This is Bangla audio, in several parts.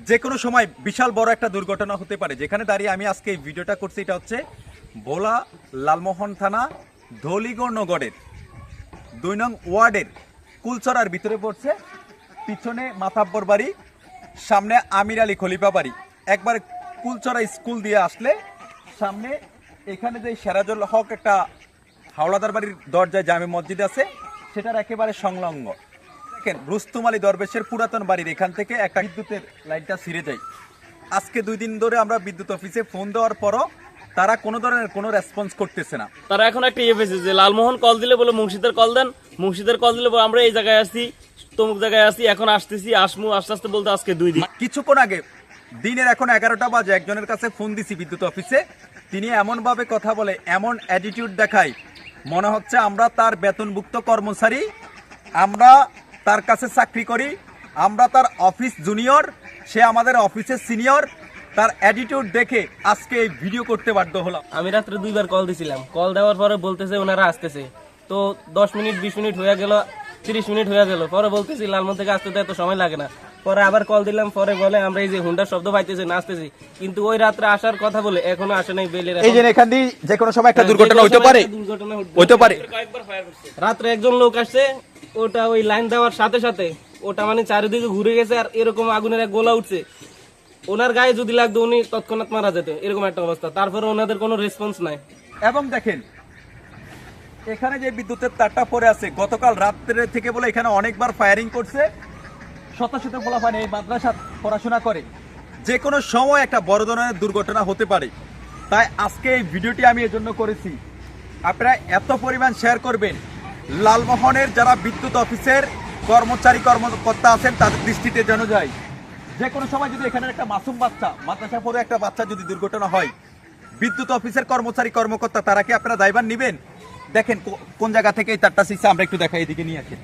যে কোনো সময় বিশাল বড় একটা দুর্ঘটনা হতে পারে। যেখানে দাঁড়িয়ে আমি আজকে এই ভিডিওটা করছি, এটা হচ্ছে ভোলা লালমোহন থানা ধলিগড় নগরের ২ নং ওয়ার্ডের কুলচরার ভিতরে পড়ছে। পিছনে মাতাব্বর বাড়ি, সামনে আমির আলী খলিফা বাড়ি। একবার কুলচরা স্কুল দিয়ে আসলে সামনে এখানে যে সেরাজুল হক একটা হাওলাদার বাড়ির দরজায় জামে মসজিদ আছে, সেটার একেবারে সংলগ্ন। দেখেন রুস্তুম আলী দরবেশের পুরাতন বাড়ির এখান থেকে একটা বিদ্যুতের লাইনটা ছিঁড়ে যায়। আজকে 2 দিন ধরে আমরা বিদ্যুৎ অফিসে ফোন দেওয়ার পরও তারা কোনো ধরনের কোনো রেসপন্স করতেছে না। তারা এখন একটা পেয়েছে যে লালমোহন কল দিলে বলে মুর্শিদের কল দেন, মুর্শিদের কল দিলে বলে আমরা এই জায়গায় আসছি, তমুক জায়গায় আসছি, এখন আসতেছি, আসমু আস্তে আস্তে বলতে আজকে 2 দিন। কিছুক্ষণ আগে দিনের এখন 11টা বাজে একজনের কাছে ফোন দিছি বিদ্যুৎ অফিসে। তিনি এমনভাবে কথা বলে, এমন অ্যাটিটিউড দেখায়, মনে হচ্ছে আমরা তার বেতনভুক্ত কর্মচারী, আমরা তার কাছে চাকরি করি, আমরা তার অফিস জুনিয়র, সে আমাদের অফিসের সিনিয়র। তার অ্যাটিটিউড দেখে আজকে এই ভিডিও করতে বাধ্য হলাম। আমি রাত্রে 2 বার কল দিছিলাম, কল দেওয়ার পরে বলতেছে ওনারা আসতেছে। তো 10 মিনিট 20 মিনিট হয়ে গেল, 30 মিনিট হয়ে গেল, পরে বলতেছি লালমোহন থেকে আসতে তো এত সময় লাগে না। পরে আবার কল দিলাম, পরে বলে আমরা এই যে হুন্ডার শব্দ পাইতেছি, নাচতেছি, কিন্তু ওই রাত্রে আসার কথা বলে এখনো আসে নাই। বেলের এই যে এখান দিয়ে যে কোনো সময় একটা দুর্ঘটনা হতে পারে, হতে পারে। রাত্রে একজন লোক আসছে, ওটা ওই লাইন দেওয়ার সাথে সাথে ওটা মানে চারিদিকে ঘুরে গেছে, আর এরকম আগুনের এক গোলা উঠছে। ওনার গায়ে যদি লাগতো উনি তৎক্ষণাৎ মারা যেত, এরকম একটা অবস্থা। তারপরে ওনাদের কোনো রেসপন্স নাই। এবং দেখেন এখানে যে বিদ্যুতের তারটা পড়ে আছে, গতকাল রাত্রে থেকে বলে এখানে অনেকবার ফায়ারিং করছে। শত শত পোলাপান এই মাদ্রাসা পড়াশোনা করে, যে কোনো সময় একটা বড় ধরনের দুর্ঘটনা হতে পারে। তাই আজকে এই ভিডিওটি আমি এজন্য করেছি, আপনারা এত পরিমাণ শেয়ার করবেন, লালমোহনের যারা বিদ্যুৎ অফিসের কর্মচারী কর্মকর্তা আছেন তাদের দৃষ্টিতে যেন যায়। যে কোনো সময় যদি এখানে একটা মাসুম বাচ্চা, মাদ্রাসা পড়ে একটা বাচ্চা যদি দুর্ঘটনা হয়, বিদ্যুৎ অফিসের কর্মচারী কর্মকর্তা তারা কি আপনারা দায়ভার নেবেন? দেখেন কোন জায়গা থেকে এই তারটা শিখছে, আমরা একটু দেখাই, এদিকে নিয়ে আসেন।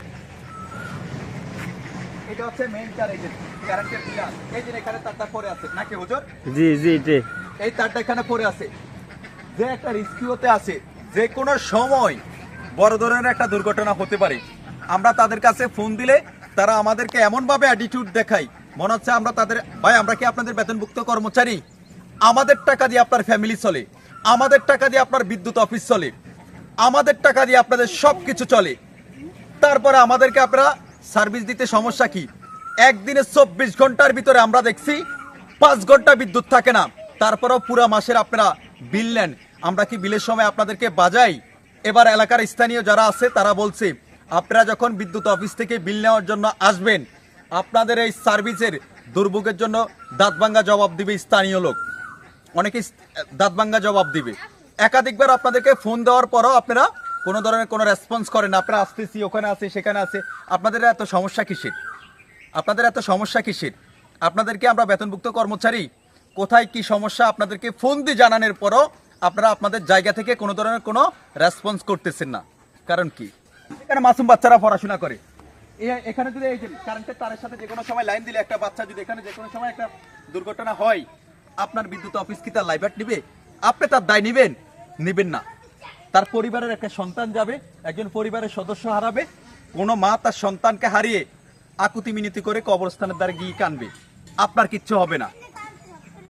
এটা হচ্ছে মেইন তার, এই যে কারেন্টের পিলার, এই যে এখানে তারটা পড়ে আছে নাকি হুজুর? জি জি জি, এই তারটা এখানে পড়ে আছে। যে একটা রিস্কিউতে আছে, যে কোনো সময় বড় ধরনের একটা দুর্ঘটনা হতে পারে। আমরা তাদের কাছে ফোন দিলে তারা আমাদেরকে এমনভাবে অ্যাটিটিউড দেখায়, মনে হচ্ছে আমরা তাদের, ভাই আমরা কি আপনাদের বেতনভুক্ত কর্মচারী? আমাদের টাকা দিয়ে আপনার ফ্যামিলি চলে, আমাদের টাকা দিয়ে আপনার বিদ্যুৎ অফিস চলে, আমাদের টাকা দিয়ে আপনাদের সব কিছু চলে। তারপরে আমাদেরকে আপনারা সার্ভিস দিতে সমস্যা কি? একদিনে 24 ঘন্টার ভিতরে আমরা দেখছি 5 ঘন্টা বিদ্যুৎ থাকে না, তারপরেও পুরো মাসের আপনারা বিল নেন। আমরা কি বিলের সময় আপনাদেরকে বাজাই? এবার এলাকার স্থানীয় যারা আছে তারা বলছে, আপনারা যখন বিদ্যুৎ অফিস থেকে বিল নেওয়ার জন্য আসবেন, আপনাদের এই সার্ভিসের দুর্ভোগের জন্য দাঁতভাঙ্গা জবাব দিবে স্থানীয় লোক, অনেকে দাঁতভাঙ্গা জবাব দিবে। একাধিকবার আপনাদেরকে ফোন দেওয়ার পরও আপনারা কোনো ধরনের কোনো রেসপন্স করেন না। আপনারা আসতেছি, ওখানে আছে, সেখানে আছে, আপনাদের এত সমস্যা কিসের? আপনাদের এত সমস্যা কিসের? আপনাদেরকে আমরা বেতনভুক্ত কর্মচারী, কোথায় কি সমস্যা আপনাদেরকে ফোন দিয়ে জানানোর পরও আপনারা আপনাদের জায়গা থেকে কোনো ধরনের কোনো রেসপন্স করতেছেন না। কারণ কি? এখানে মাসুম বাচ্চারা পড়াশোনা করে। এখানে যদি এই যে কারেন্টের তারের সাথে যে কোনো সময় লাইন দিলে একটা বাচ্চা যদি এখানে যে কোনো সময় একটা দুর্ঘটনা হয়, আপনার বিদ্যুৎ অফিস কি তার লাইফ নিবে? আপনি তার দায় নিবেন? নিবেন না। তার পরিবারের একটা সন্তান যাবে, একজন পরিবারের সদস্য হারাবে, কোনো মা তার সন্তানকে হারিয়ে আকুতি মিনতি করে কবরস্থানের দ্বারে গিয়ে কানবে, আপনার কিচ্ছু হবে না।